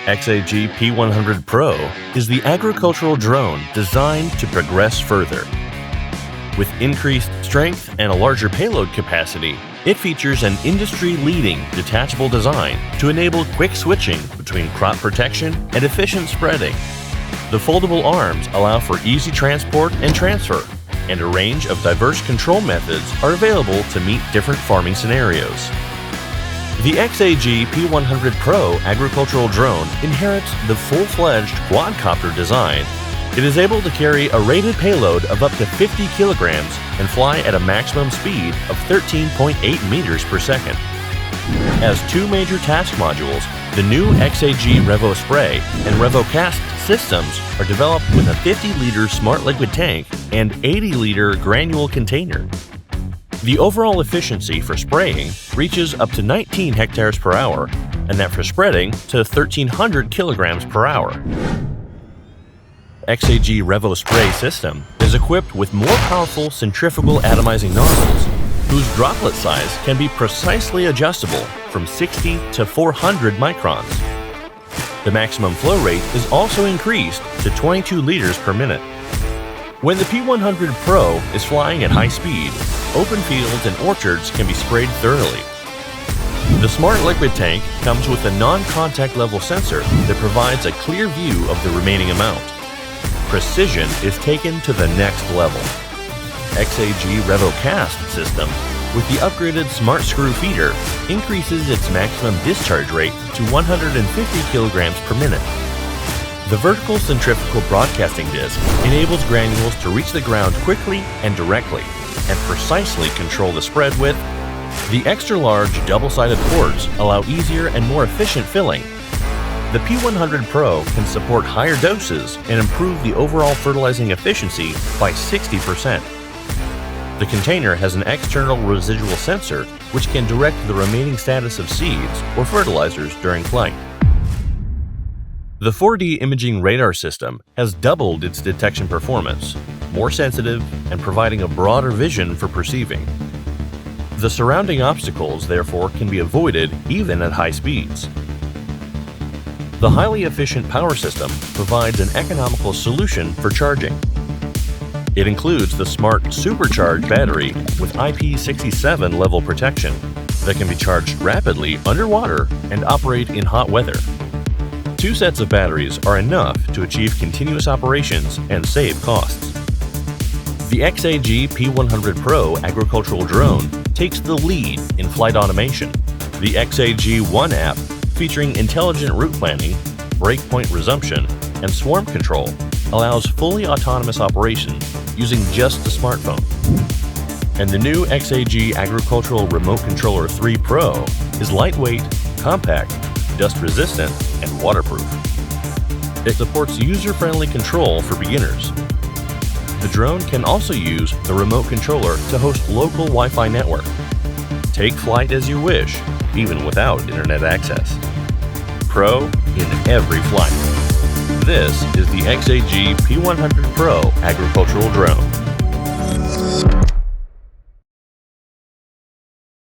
XAG P100 Pro is the agricultural drone designed to progress further. With increased strength and a larger payload capacity, it features an industry-leading detachable design to enable quick switching between crop protection and efficient spreading. The foldable arms allow for easy transport and transfer, and a range of diverse control methods are available to meet different farming scenarios. The XAG P100 Pro agricultural drone inherits the full-fledged quadcopter design. It is able to carry a rated payload of up to 50 kilograms and fly at a maximum speed of 13.8 meters per second. As two major task modules, the new XAG Revo Spray and Revo Cast systems are developed with a 50-liter smart liquid tank and 80-liter granule container. The overall efficiency for spraying reaches up to 19 hectares per hour, and that for spreading to 1,300 kilograms per hour. XAG Revo Spray system is equipped with more powerful centrifugal atomizing nozzles, whose droplet size can be precisely adjustable from 60 to 400 microns. The maximum flow rate is also increased to 22 liters per minute. When the P100 Pro is flying at high speed, open fields and orchards can be sprayed thoroughly. The smart liquid tank comes with a non-contact level sensor that provides a clear view of the remaining amount. Precision is taken to the next level. XAG Revo Cast system, with the upgraded smart screw feeder, increases its maximum discharge rate to 150 kilograms per minute. The vertical centrifugal broadcasting disc enables granules to reach the ground quickly and directly, and precisely control the spread width. The extra-large double-sided ports allow easier and more efficient filling. The P100 Pro can support higher doses and improve the overall fertilizing efficiency by 60%. The container has an external residual sensor which can direct the remaining status of seeds or fertilizers during flight. The 4D imaging radar system has doubled its detection performance, more sensitive and providing a broader vision for perceiving. The surrounding obstacles, therefore, can be avoided even at high speeds. The highly efficient power system provides an economical solution for charging. It includes the smart supercharged battery with IP67 level protection that can be charged rapidly underwater and operate in hot weather. 2 sets of batteries are enough to achieve continuous operations and save costs. The XAG P100 Pro agricultural drone takes the lead in flight automation. The XAG One app, featuring intelligent route planning, breakpoint resumption, and swarm control, allows fully autonomous operation using just the smartphone. And the new XAG Agricultural Remote Controller 3 Pro is lightweight, compact, dust-resistant, and waterproof. It supports user-friendly control for beginners. The drone can also use the remote controller to host local Wi-Fi network. Take flight as you wish, even without internet access. Pro in every flight. This is the XAG P100 Pro agricultural drone.